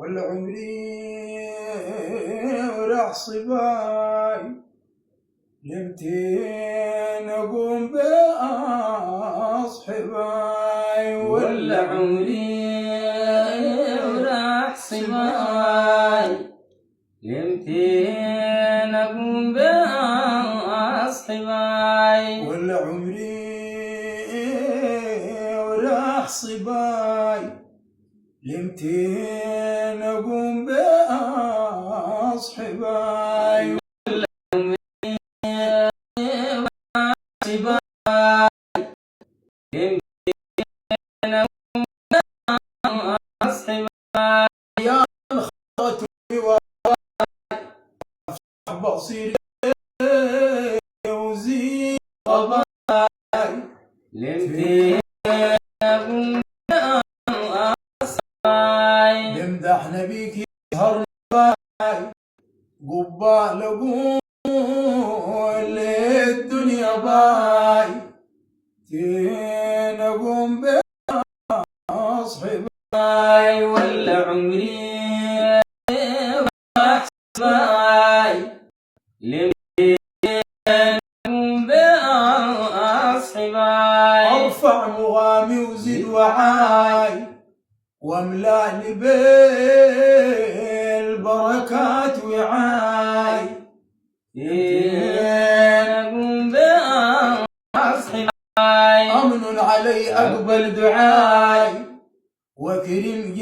والعمري وراح صباي لمتين أقوم بأصحباي والعمري وراح صباي لمتين أقوم بأصحباي والعمري وراح صباي لمتين أقوم بأصحباي يا الخطوة بصير وزين غباي لمتين أقوم بأصحباي نمدح نبيك يظهر باي قبال أقول للدنيا باي تين أقوم بأصحباي ولا عمري وراح صباي لمتين أقوم بأصحباي ارفع مغامي وزد وعاي واملأني بالبركات وعاي أقوم بأصحباي أمن علي أقبل دعاي وكرم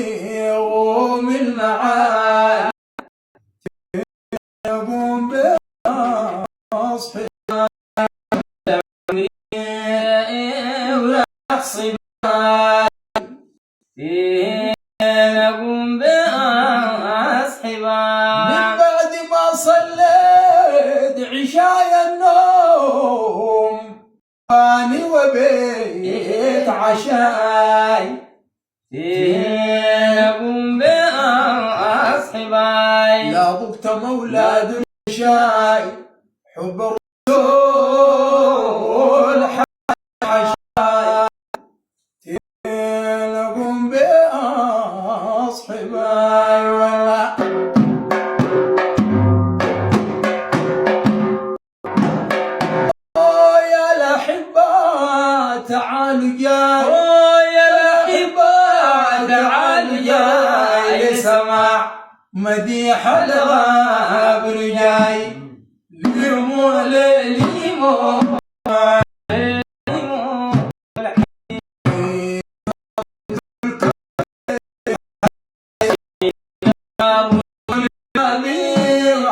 جميعهم المعاي أقوم بأصحباي وراح صباي أقوم بأصحباي من بعد ما صليت عشاء النوم أني وبيت عشاي أقوم بأصحباي لا ضبط مولاد الشاي حب الرسول عشاي أقوم بأصحباي ولا يا الأحبة تعالوا جاي يا الأحبة تعالوا جاي سمع مديح الغاب رجاي ليمو ليمو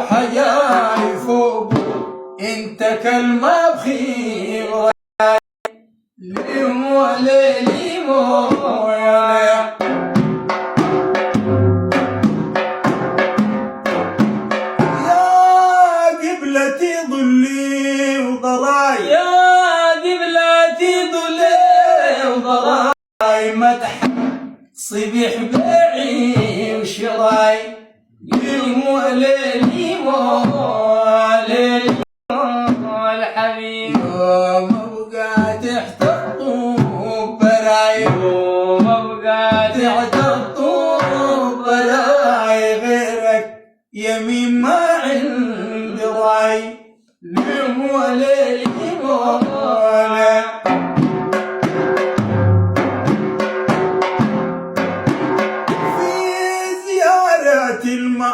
حجاي فوق انت كلمة بخير ليمو ليمو قبلتي ضلي وضراي يا قبلتي ضلي وضراي مدح صبيح بيعي وشراي ليمو ليمو الحبيب يوم ابقى تحت الطوب براي يوم ابقى تحت الطوب براي غيرك يمين ما عند راي ليمو ليمو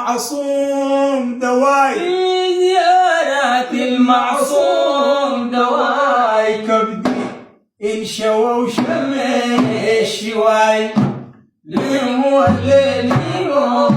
المعصوم دواي في زيارة المعصوم دواي كبدي إن شوى وشمي الشواي ليمو ليمو